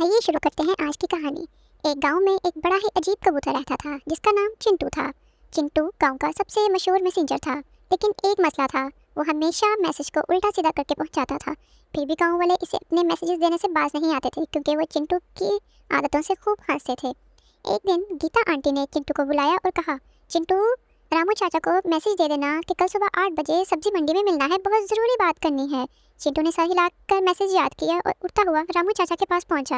आइए शुरू करते हैं आज की कहानी। एक गांव में एक बड़ा ही अजीब कबूतर रहता था जिसका नाम चिंटू था। चिंटू गांव का सबसे मशहूर मैसेंजर था, लेकिन एक मसला था, वो हमेशा मैसेज को उल्टा सीधा करके पहुंचाता था। फिर भी गांव वाले इसे अपने मैसेजेस देने से बाज नहीं आते थे क्योंकि वो चिंटू की आदतों से खूब हंसते थे। एक दिन गीता आंटी ने चिंटू को बुलाया और कहा, चिंटू, रामू चाचा को मैसेज दे देना कि कल सुबह 8 बजे सब्जी मंडी में मिलना है, बहुत ज़रूरी बात करनी है। चिंटू ने सर हिलाकर मैसेज याद किया और उठता हुआ रामू चाचा के पास पहुंचा।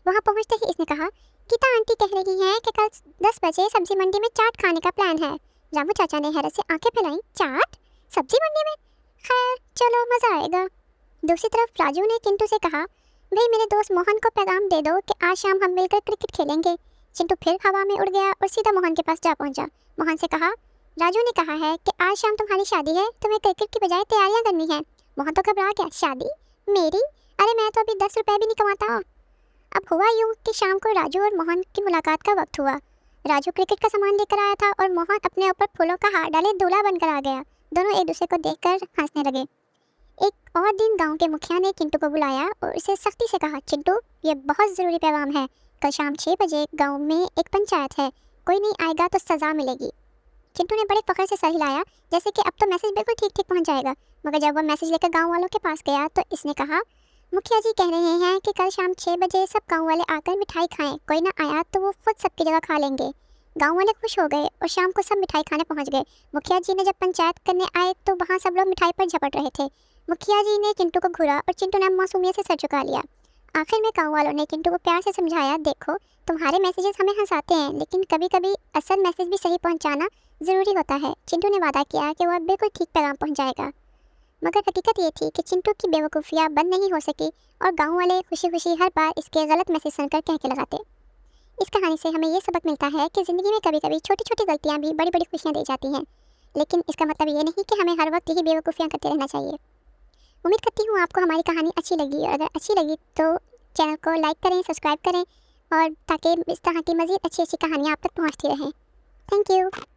वहां पहुंचते ही इसने कहा, गीता आंटी कह रही हैं कि कल 10 बजे सब्जी मंडी में चाट खाने का प्लान है। रामू चाचा ने हैरत से आंखें फैलाई, चाट सब्जी मंडी में? खैर चलो, मज़ा आएगा। दूसरी तरफ राजू ने चिंटू से कहा, भाई मेरे दोस्त मोहन को पैगाम दे दो कि आज शाम हम मिलकर क्रिकेट खेलेंगे। चिंटू फिर हवा में उड़ गया और सीधा मोहन के पास जा पहुंचा। मोहन से कहा, राजू ने कहा है कि आज शाम तुम्हारी शादी है, तुम्हें क्रिकेट की बजाय तैयारियां करनी है। मोहन तो घबरा गया, शादी मेरी? अरे मैं तो अभी 10 रुपए भी नहीं कमाता। अब हुआ यूं कि शाम को राजू और मोहन की मुलाकात का वक्त हुआ। राजू क्रिकेट का सामान लेकर आया था और मोहन अपने ऊपर फूलों का हार डाले दूल्हा बनकर आ गया। दोनों एक दूसरे को देखकर हंसने लगे। एक और दिन गांव के मुखिया ने चिंटू को बुलाया और उसे सख्ती से कहा, चिंटू, ये बहुत ज़रूरी पैगाम है, कल शाम 6 बजे गांव में एक पंचायत है, कोई नहीं आएगा तो सज़ा मिलेगी। चिंटू ने बड़े फख्र से सर हिलाया, जैसे कि अब तो मैसेज बिल्कुल ठीक ठीक पहुंच जाएगा। मगर जब वह मैसेज लेकर गांव वालों के पास गया तो इसने कहा, मुखिया जी कह रहे हैं कि कल शाम 6 बजे सब गांव वाले आकर मिठाई खाएं, कोई ना आया तो वो खुद सबकी जगह खा लेंगे। गांव वाले खुश हो गए और शाम को सब मिठाई खाने पहुंच गए। मुखिया जी ने जब पंचायत करने आए तो वहाँ सब लोग मिठाई पर झपट रहे थे। मुखिया जी ने चिंटू को घूरा और चिंटू ने मासूमियत से सर झुका लिया। आखिर में गाँव वालों ने चिंटू को प्यार से समझाया, देखो तुम्हारे मैसेजेस हमें हंसाते हैं, लेकिन कभी कभी असल मैसेज भी सही पहुँचाना ज़रूरी होता है। चिंटू ने वादा किया कि वह बिल्कुल ठीक पैगाम पहुँचाएगा। मगर हकीकत ये थी कि चिंटू की बेवकूफ़ियाँ बंद नहीं हो सकी और गांव वाले खुशी खुशी हर बार इसके गलत मैसेज सुनकर कहके लगाते। इस कहानी से हमें ये सबक मिलता है कि ज़िंदगी में कभी कभी छोटी छोटी गलतियाँ भी बड़ी बड़ी खुशियाँ दे जाती हैं, लेकिन इसका मतलब ये नहीं कि हमें हर वक्त यही बेवकूफ़ियाँ करते रहना चाहिए। उम्मीद करती हूँ आपको हमारी कहानी अच्छी लगी, और अगर अच्छी लगी तो चैनल को लाइक करें, सब्सक्राइब करें, और ताकि इस तरह की मज़ीद अच्छी अच्छी कहानियाँ आप तक पहुँचती रहें। Thank you.